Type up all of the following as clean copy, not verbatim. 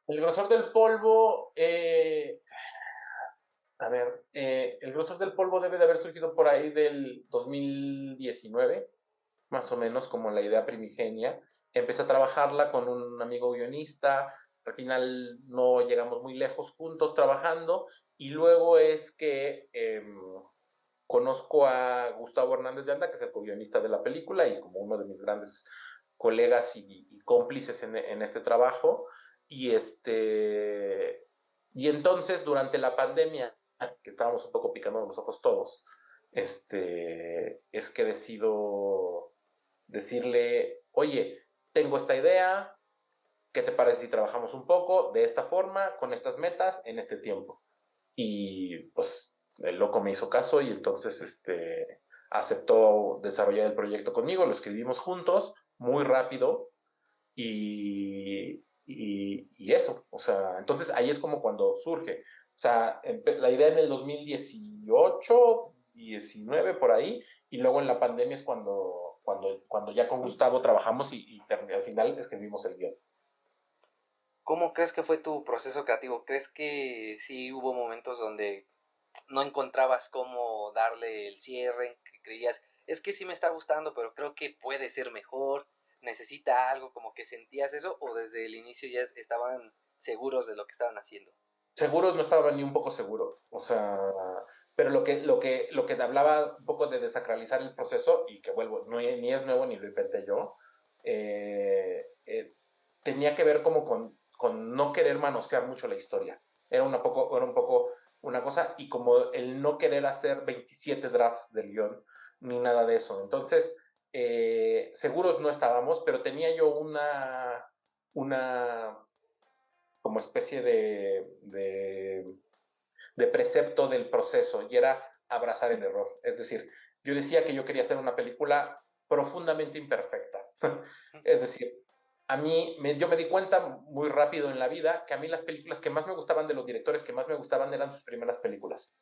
El grosor del polvo, a ver, el grosor del polvo debe de haber surgido por ahí del 2019, más o menos, como la idea primigenia. Empecé a trabajarla con un amigo guionista, al final no llegamos muy lejos juntos trabajando, y luego es que conozco a Gustavo Hernández de Anda, que es el co-guionista de la película y como uno de mis grandes colegas y cómplices en este trabajo. Y, y entonces, durante la pandemia, que estábamos un poco picando los ojos todos, es que decido decirle, oye, tengo esta idea, ¿qué te parece si trabajamos un poco de esta forma, con estas metas, en este tiempo? Y pues el loco me hizo caso y entonces aceptó desarrollar el proyecto conmigo, lo escribimos juntos, muy rápido y eso, o sea, entonces ahí es como cuando surge, o sea, la idea en el 2018, 19 por ahí, y luego en la pandemia es cuando ya con Gustavo trabajamos y al final escribimos el guión. ¿Cómo crees que fue tu proceso creativo? ¿Crees que sí hubo momentos donde no encontrabas cómo darle el cierre, que creías, es que sí me está gustando, pero creo que puede ser mejor, necesita algo, como que sentías eso, o desde el inicio ya estaban seguros de lo que estaban haciendo? Seguro no estaba ni un poco seguro, o sea, pero lo que te hablaba un poco de desacralizar el proceso, y que vuelvo, no, ni es nuevo ni lo inventé yo, tenía que ver como con no querer manosear mucho la historia. Era un poco una cosa, y como el no querer hacer 27 drafts del guión, ni nada de eso. Entonces, seguros no estábamos, pero tenía yo una como especie de precepto del proceso, y era abrazar el error. Es decir, yo decía que yo quería hacer una película profundamente imperfecta. Es decir, yo me di cuenta muy rápido en la vida que a mí las películas que más me gustaban de los directores que más me gustaban eran sus primeras películas.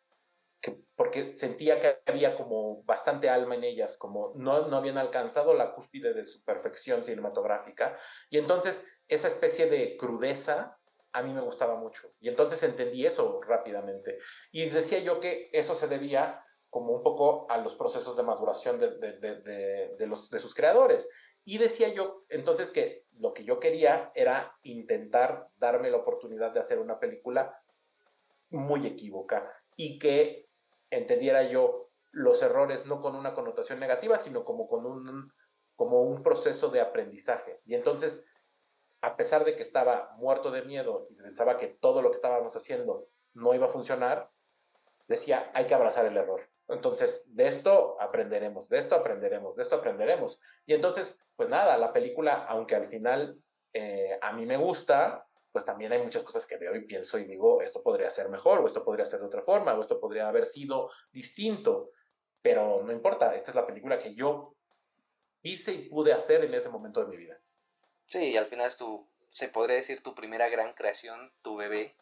Porque sentía que había como bastante alma en ellas, como no habían alcanzado la cúspide de su perfección cinematográfica. Y entonces esa especie de crudeza a mí me gustaba mucho. Y entonces entendí eso rápidamente. Y decía yo que eso se debía como un poco a los procesos de maduración de sus creadores. Y decía yo entonces que lo que yo quería era intentar darme la oportunidad de hacer una película muy equívoca y que entendiera yo los errores no con una connotación negativa, sino como un proceso de aprendizaje. Y entonces, a pesar de que estaba muerto de miedo y pensaba que todo lo que estábamos haciendo no iba a funcionar, decía, hay que abrazar el error. Entonces, de esto aprenderemos, de esto aprenderemos, de esto aprenderemos. Y entonces, pues nada, la película, aunque al final a mí me gusta, pues también hay muchas cosas que veo y pienso y digo, esto podría ser mejor, o esto podría ser de otra forma, o esto podría haber sido distinto, pero no importa, esta es la película que yo hice y pude hacer en ese momento de mi vida. Sí, y al final es se podría decir tu primera gran creación, tu bebé.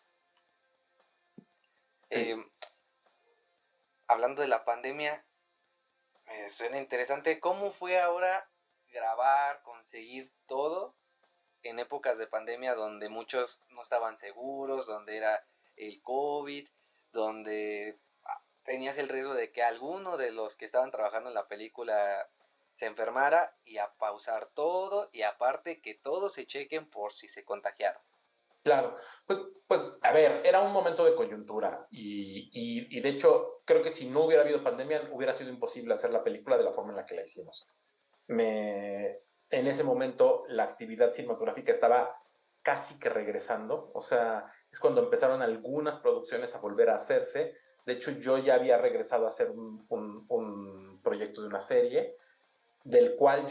Eh, Sí. Hablando de la pandemia, me suena interesante. ¿Cómo fue ahora grabar, conseguir todo en épocas de pandemia donde muchos no estaban seguros, donde era el COVID, donde tenías el riesgo de que alguno de los que estaban trabajando en la película se enfermara y a pausar todo y aparte que todos se chequen por si se contagiaron? Claro, pues a ver, era un momento de coyuntura y de hecho creo que si no hubiera habido pandemia hubiera sido imposible hacer la película de la forma en la que la hicimos. Me, en ese momento la actividad cinematográfica estaba casi que regresando, o sea, es cuando empezaron algunas producciones a volver a hacerse. De hecho, yo ya había regresado a hacer un proyecto de una serie del cual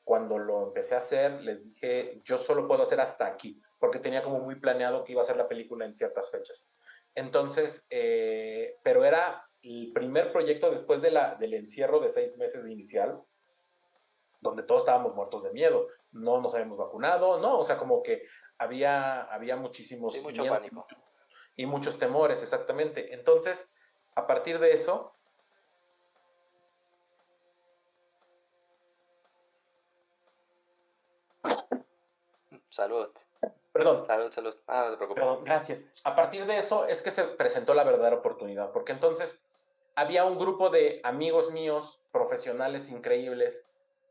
cuando lo empecé a hacer, les dije, yo solo puedo hacer hasta aquí, porque tenía como muy planeado que iba a hacer la película en ciertas fechas. Entonces, pero era el primer proyecto después del encierro de 6 meses de inicial, donde todos estábamos muertos de miedo, no nos habíamos vacunado, no, o sea, como que había Sí, muchísimos mucho miedos pánico. y muchos temores, exactamente. Entonces, a partir de eso, Salud. Perdón, Salud, salud. Ah, no te preocupes. perdón, gracias. A partir de eso es que se presentó la verdadera oportunidad, porque entonces había un grupo de amigos míos, profesionales increíbles,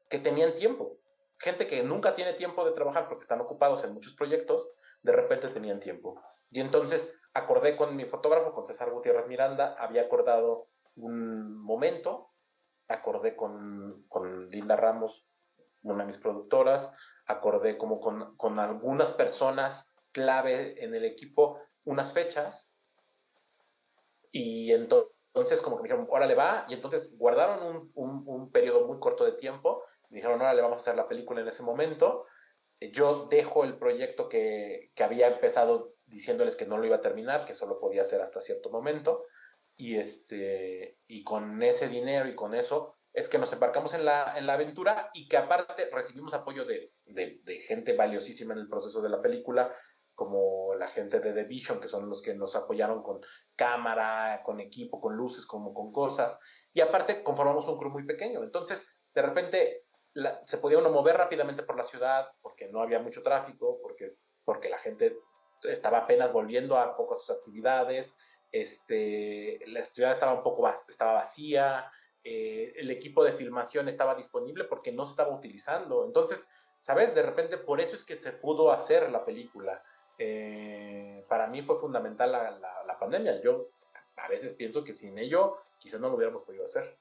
que tenían tiempo. Gente que nunca tiene tiempo de trabajar porque están ocupados en muchos proyectos, de repente tenían tiempo. Y entonces acordé con mi fotógrafo, con César Gutiérrez Miranda, había acordado un momento, acordé con Linda Ramos, una de mis productoras, acordé como con algunas personas clave en el equipo unas fechas y entonces como que me dijeron, órale va, y entonces guardaron un periodo muy corto de tiempo, me dijeron, órale, vamos a hacer la película en ese momento, yo dejo el proyecto que había empezado diciéndoles que no lo iba a terminar, que solo podía hacer hasta cierto momento, y con ese dinero y con eso es que nos embarcamos en la aventura y que aparte recibimos apoyo de gente valiosísima en el proceso de la película, como la gente de The Vision, que son los que nos apoyaron con cámara, con equipo, con luces, como con cosas. Y aparte conformamos un crew muy pequeño. Entonces, de repente, se podía uno mover rápidamente por la ciudad porque no había mucho tráfico, porque la gente estaba apenas volviendo a pocas sus actividades, la ciudad estaba un poco estaba vacía, el equipo de filmación estaba disponible porque no se estaba utilizando. Entonces, ¿sabes? De repente, por eso es que se pudo hacer la película. Para mí fue fundamental la pandemia. Yo a veces pienso que sin ello quizás no lo hubiéramos podido hacer.